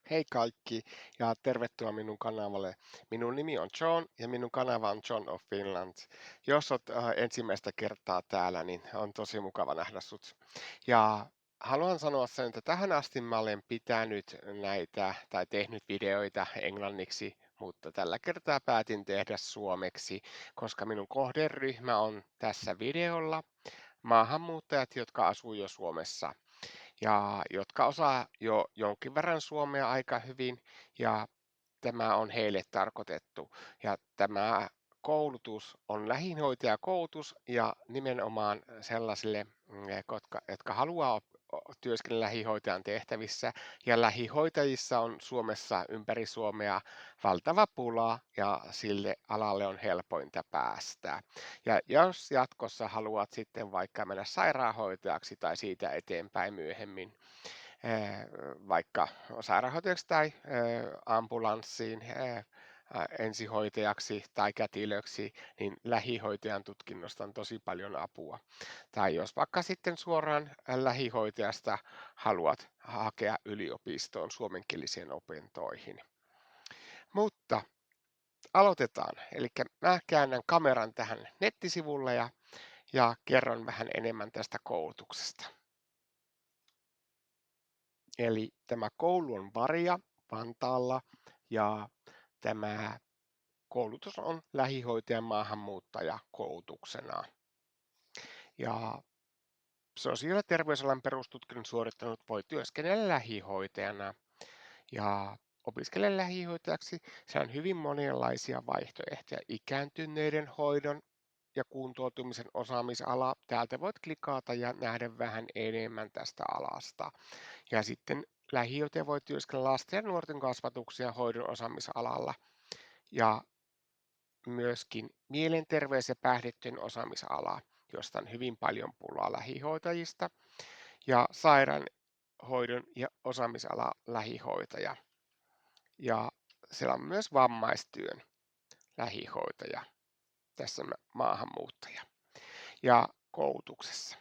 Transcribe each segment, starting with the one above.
Hei kaikki ja tervetuloa minun kanavalle. Minun nimi on John ja minun kanava on John of Finland. Jos olet ensimmäistä kertaa täällä, niin on tosi mukava nähdä sut. Ja haluan sanoa sen, että tähän asti mä olen pitänyt näitä tai tehnyt videoita englanniksi, mutta tällä kertaa päätin tehdä suomeksi, koska minun kohderyhmä on tässä videolla maahanmuuttajat, jotka asuu jo Suomessa ja jotka osaa jo jonkin verran suomea aika hyvin ja tämä on heille tarkoitettu. Ja tämä koulutus on lähihoitajakoulutus ja nimenomaan sellaisille, jotka haluaa työskennellä lähihoitajan tehtävissä. Ja lähihoitajissa on Suomessa ympäri Suomea valtava pula ja sille alalle on helpointa päästä. Ja jos jatkossa haluat sitten vaikka mennä sairaanhoitajaksi tai siitä eteenpäin myöhemmin, vaikka sairaanhoitajaksi tai ambulanssiin, ensihoitajaksi tai kätilöksi, niin lähihoitajan tutkinnosta on tosi paljon apua. Tai jos vaikka sitten suoraan lähihoitajasta haluat hakea yliopistoon suomenkielisiin opintoihin. Mutta aloitetaan. Eli mä käännän kameran tähän nettisivulle ja kerron vähän enemmän tästä koulutuksesta. Eli tämä koulu on Varia Vantaalla ja tämä koulutus on lähihoitajan maahanmuuttajakoulutuksena. Ja sosiaali- ja terveysalan perustutkinnon suorittanut voi työskennellä lähihoitajana ja opiskella lähihoitajaksi. Se on hyvin monenlaisia vaihtoehtoja. Ikääntyneiden hoidon ja kuntoutumisen osaamisala. Täältä voit klikata ja nähdä vähän enemmän tästä alasta. Ja sitten lähihoitaja voi työskennellä lasten ja nuorten kasvatuksen ja hoidon osaamisalalla ja myöskin mielenterveys- ja päihdetyön osaamisala, josta on hyvin paljon pulaa lähihoitajista, ja sairaanhoidon ja osaamisala lähihoitaja. Ja siellä on myös vammaistyön lähihoitaja, tässä on maahanmuuttaja ja koulutuksessa.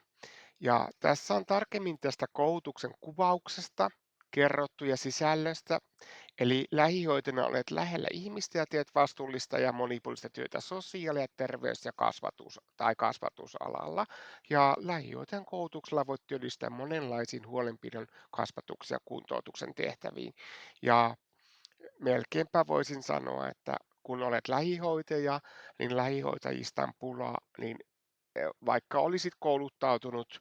Ja tässä on tarkemmin tästä koulutuksen kuvauksesta kerrottu ja sisällöstä. Eli lähihoitajana olet lähellä ihmistä ja teet vastuullista ja monipuolista työtä sosiaali- ja terveys- ja kasvatusalalla. Ja lähihoitajan koulutuksella voit työllistää monenlaisiin huolenpidon, kasvatuksen ja kuntoutuksen tehtäviin. Ja melkeinpä voisin sanoa, että kun olet lähihoitaja, niin lähihoitajista on pulaa, niin vaikka olisit kouluttautunut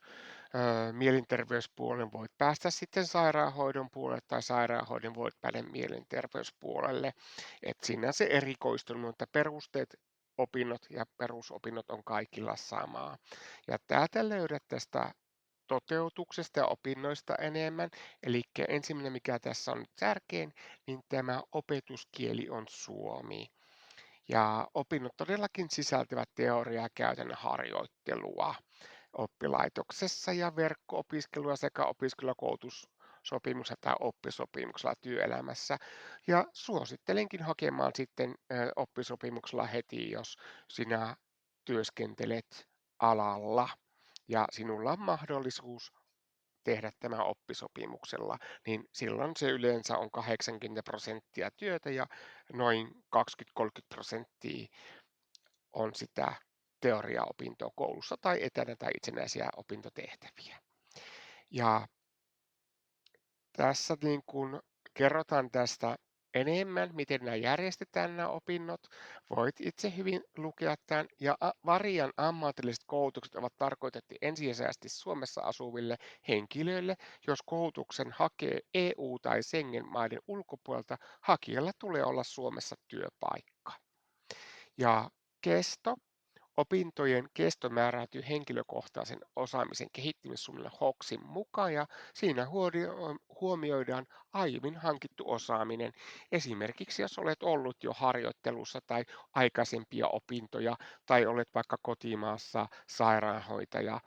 mielenterveyspuolen, voit päästä sitten sairaanhoidon puolelle tai sairaanhoidon voit päästä mielenterveyspuolelle. Et sinänsä erikoistunut, mutta perusteet opinnot ja perusopinnot on kaikilla samaa. Ja täältä löydät tästä toteutuksesta ja opinnoista enemmän. Eli ensimmäinen, mikä tässä on tärkein, niin tämä opetuskieli on suomi. Ja opinnot todellakin sisältävät teoriaa ja käytännön harjoittelua oppilaitoksessa ja verkko-opiskelua sekä opiskelukoulutussopimuksella tai oppisopimuksella työelämässä. Ja suosittelenkin hakemaan sitten oppisopimuksella heti, jos sinä työskentelet alalla ja sinulla on mahdollisuus tehdä tämä oppisopimuksella, niin silloin se yleensä on 80% työtä ja noin 20-30% on sitä teoriaopintoa koulussa tai etänä tai itsenäisiä opintotehtäviä. Ja tässä niin kuin kerrotaan tästä enemmän, miten nämä järjestetään nämä opinnot. Voit itse hyvin lukea tämän. Ja Varian ammatilliset koulutukset ovat tarkoitettu ensisijaisesti Suomessa asuville henkilöille. Jos koulutuksen hakee EU- tai Schengen-maiden ulkopuolelta, hakijalla tulee olla Suomessa työpaikka. Ja kesto. Opintojen kesto määräytyy henkilökohtaisen osaamisen kehittymissuunnitelman HOKSin mukaan ja siinä huomioidaan aiemmin hankittu osaaminen. Esimerkiksi jos olet ollut jo harjoittelussa tai aikaisempia opintoja tai olet vaikka kotimaassa sairaanhoitaja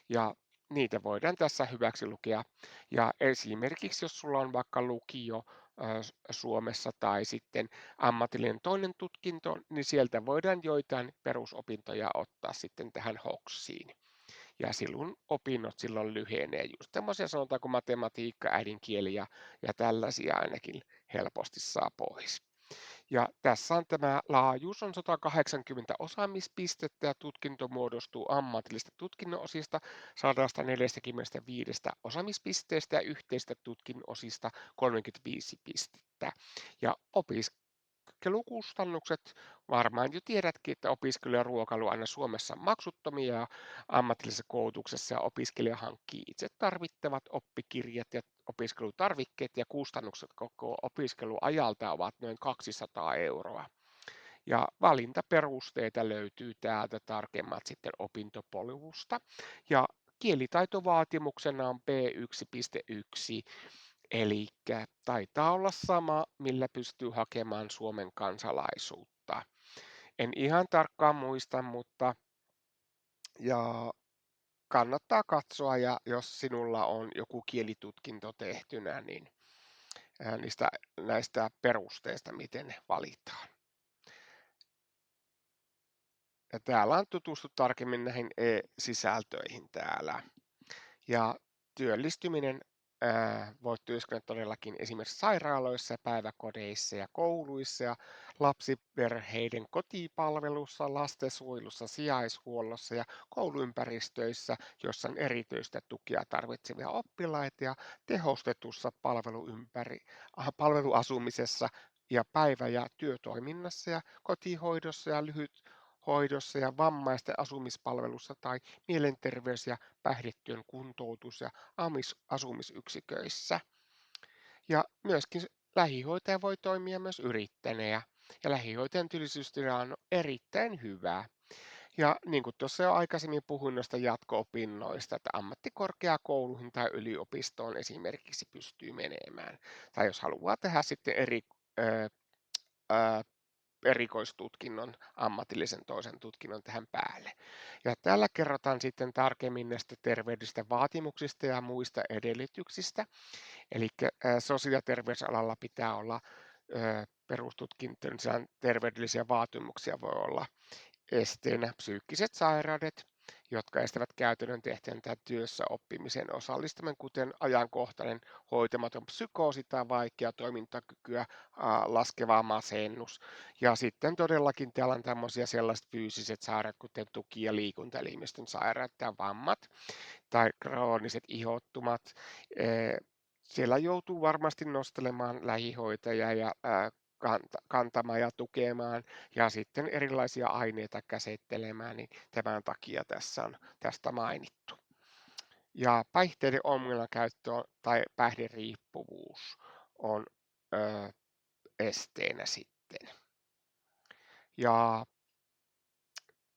ja niitä voidaan tässä hyväksi lukea. Ja esimerkiksi jos sulla on vaikka lukio Suomessa tai sitten ammatillinen toinen tutkinto, niin sieltä voidaan joitain perusopintoja ottaa sitten tähän HOKSiin. ja silloin opinnot silloin lyhenee. Just semmoisia sanotaanko matematiikka, äidinkieli ja tällaisia ainakin helposti saa pois. Ja tässä on tämä laajuus on 180 osaamispistettä ja tutkinto muodostuu ammatillisista tutkinnon osista 145 osaamispisteestä ja yhteistä tutkinnon osista 35 pistettä. Ja opiskelukustannukset, varmaan jo tiedätkin, että opiskelijaruokailu on aina Suomessa maksuttomia ja ammatillisessa koulutuksessa ja opiskelija hankkii itse tarvittavat oppikirjat ja opiskelutarvikkeet ja kustannukset koko opiskeluajalta ovat noin 200 euroa. Ja valintaperusteita löytyy täältä tarkemmat sitten opintopolusta. Ja kielitaitovaatimuksena on B1.1, eli taitaa olla sama, millä pystyy hakemaan Suomen kansalaisuutta. En ihan tarkkaan muista, mutta ja kannattaa katsoa, ja jos sinulla on joku kielitutkinto tehtynä, niin näistä perusteista, miten valitaan. Ja täällä on tutustuttu tarkemmin näihin sisältöihin täällä. Ja työllistyminen voit työskennellä todellakin esimerkiksi sairaaloissa, päiväkodeissa ja kouluissa ja lapsiperheiden kotipalvelussa, lastensuojelussa, sijaishuollossa ja kouluympäristöissä, jossa on erityistä tukea tarvitsevia oppilaita ja tehostetussa palveluasumisessa ja päivä- ja työtoiminnassa ja kotihoidossa ja lyhythoidossa ja vammaisten asumispalvelussa tai mielenterveys- ja päihdetyön kuntoutus- ja asumisyksiköissä. Ja myöskin lähihoitaja voi toimia myös yrittäjänä ja lähihoitajan työllisyystila on erittäin hyvä. Ja niin kuin tuossa jo aikaisemmin puhuin noista jatko-opinnoista, että ammattikorkeakouluihin tai yliopistoon esimerkiksi pystyy menemään. Tai jos haluaa tehdä sitten ö, ö, erikoistutkinnon, ammatillisen toisen tutkinnon tähän päälle. Ja täällä kerrotaan sitten tarkemmin näistä terveydellisistä vaatimuksista ja muista edellytyksistä. Eli sosiaali- ja terveysalalla pitää olla perustutkintoon terveydellisiä vaatimuksia voi olla esteenä psyykkiset sairaudet, jotka estävät käytännön tehtävän tai työssä oppimisen osallistumisen, kuten ajankohtainen hoitamaton psykoosi tai vaikea toimintakykyä laskeva masennus. Ja sitten todellakin täällä on tämmöisiä sellaiset fyysiset sairaudet, kuten tuki- ja liikuntaelimistön sairaudet ja vammat tai krooniset ihottumat. Siellä joutuu varmasti nostelemaan lähihoitajia ja kantamaan ja tukemaan ja sitten erilaisia aineita käsittelemään, niin tämän takia tässä on tästä mainittu. Ja päihteiden ongelmakäyttö tai päihderiippuvuus on esteenä sitten. Ja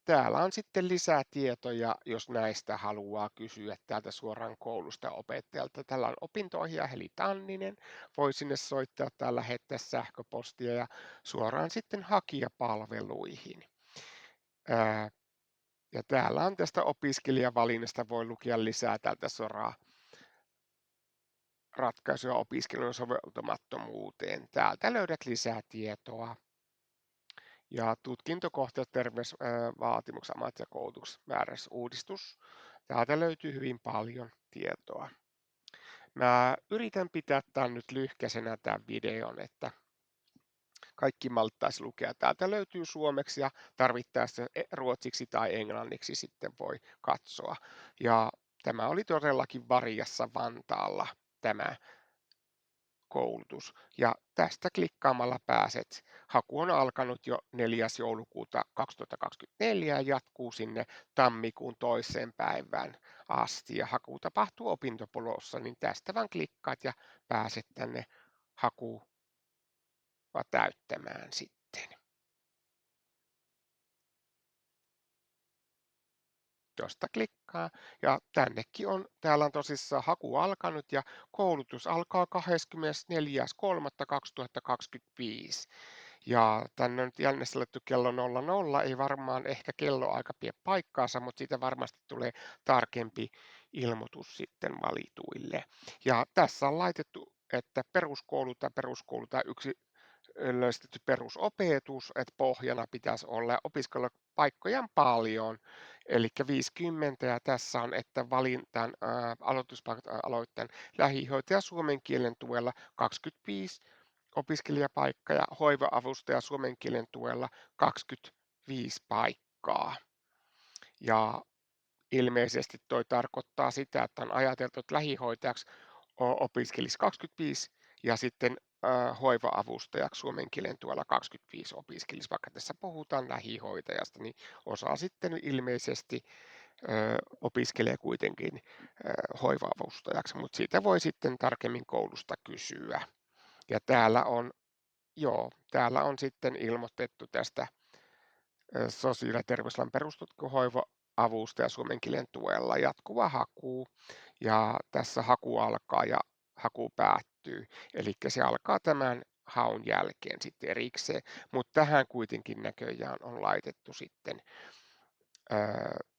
täällä on sitten lisää tietoja, jos näistä haluaa kysyä täältä suoraan koulusta opettajalta. Tällä on opinto-ohjaaja Heli Tanninen. Voi sinne soittaa tai lähettää sähköpostia ja suoraan sitten hakijapalveluihin. Ja täällä on tästä opiskelijavalinnasta, voi lukea lisää täältä suoraan ratkaisuja opiskelun soveltumattomuuteen. Täältä löydät lisää tietoa. Ja tutkintokohtaisesti terveysvaatimukset ammatillisen koulutuksen määräysuudistus. Täältä löytyy hyvin paljon tietoa. Mä yritän pitää tämän nyt lyhkäisenä tämän videon, että kaikki malttaisi lukea. Täältä löytyy suomeksi ja tarvittaessa ruotsiksi tai englanniksi sitten voi katsoa. Ja tämä oli todellakin Varjassa Vantaalla tämä koulutus. Ja tästä klikkaamalla pääset. Haku on alkanut jo 4. joulukuuta 2024 ja jatkuu sinne tammikuun 2. päivään asti. Ja haku tapahtuu opintopolossa, niin tästä vaan klikkaat ja pääset tänne hakua täyttämään sitten. Tuosta klikkaa ja tännekin on, täällä on tosissaan haku alkanut ja koulutus alkaa 24.3.2025. Ja tänne on nyt jännistelletty kello 00, ei varmaan ehkä kelloaika pidä paikkaansa, mutta siitä varmasti tulee tarkempi ilmoitus sitten valituille. Ja tässä on laitettu, että peruskoulu tai yleistetty perusopetus, että pohjana pitäisi olla ja opiskelupaikkoja on paljon, eli 50 ja tässä on, että valintaan aloituspaikat aloitteen lähihoitaja suomen kielen tuella 25 opiskelijapaikkaa ja hoiva-avustaja suomen kielen tuella 25 paikkaa. Ja ilmeisesti toi tarkoittaa sitä, että on ajateltu, että lähihoitajaksi opiskelisi 25 ja sitten hoiva-avustajaksi suomen kielen tuella 25 opiskelisi. Vaikka tässä puhutaan lähihoitajasta, niin osa sitten ilmeisesti opiskelee kuitenkin hoiva-avustajaksi, mutta siitä voi sitten tarkemmin koulusta kysyä. Ja täällä on sitten ilmoitettu tästä sosiaali- ja terveysalan perustutkimus hoiva-avustaja suomen kielen tuella jatkuva haku. Ja tässä haku alkaa ja haku päättyy. Eli se alkaa tämän haun jälkeen sitten erikseen, mutta tähän kuitenkin näköjään on laitettu sitten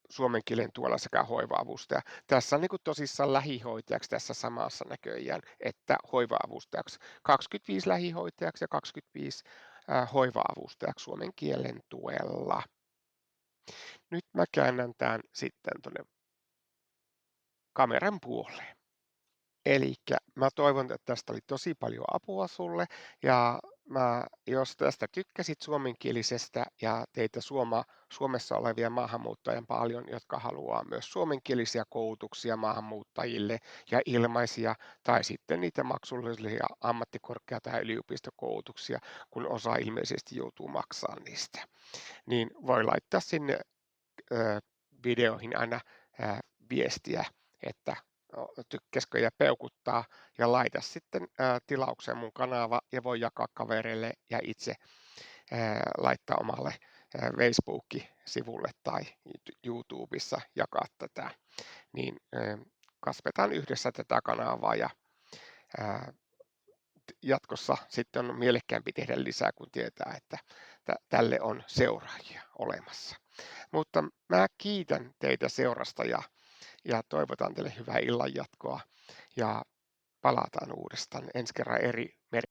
suomen kielen tuella sekä hoiva-avustaja. Tässä on niin kuin tosissaan lähihoitajaksi tässä samassa näköjään, että hoiva-avustajaksi 25 lähihoitajaksi ja 25 hoiva-avustajaksi suomen kielen tuella. Nyt mä käännän tämän sitten tuonne kameran puoleen. Elikkä mä toivon, että tästä oli tosi paljon apua sulle ja jos tästä tykkäsit suomenkielisestä ja teitä Suomessa olevia maahanmuuttajia paljon, jotka haluaa myös suomenkielisiä koulutuksia maahanmuuttajille ja ilmaisia tai sitten niitä maksullisia ammattikorkea- tai yliopistokoulutuksia, kun osa ilmeisesti joutuu maksamaan niistä, niin voi laittaa sinne videoihin aina viestiä, että tykkäskö ja peukuttaa ja laita sitten tilaukseen mun kanava ja voi jakaa kavereille ja itse laittaa omalle Facebook-sivulle tai YouTubessa jakaa tätä, niin kasvetaan yhdessä tätä kanavaa ja jatkossa sitten on mielekkäämpi tehdä lisää, kun tietää, että tälle on seuraajia olemassa. Mutta mä kiitän teitä seurasta ja toivotan teille hyvää illanjatkoa ja palataan uudestaan ensi kerran eri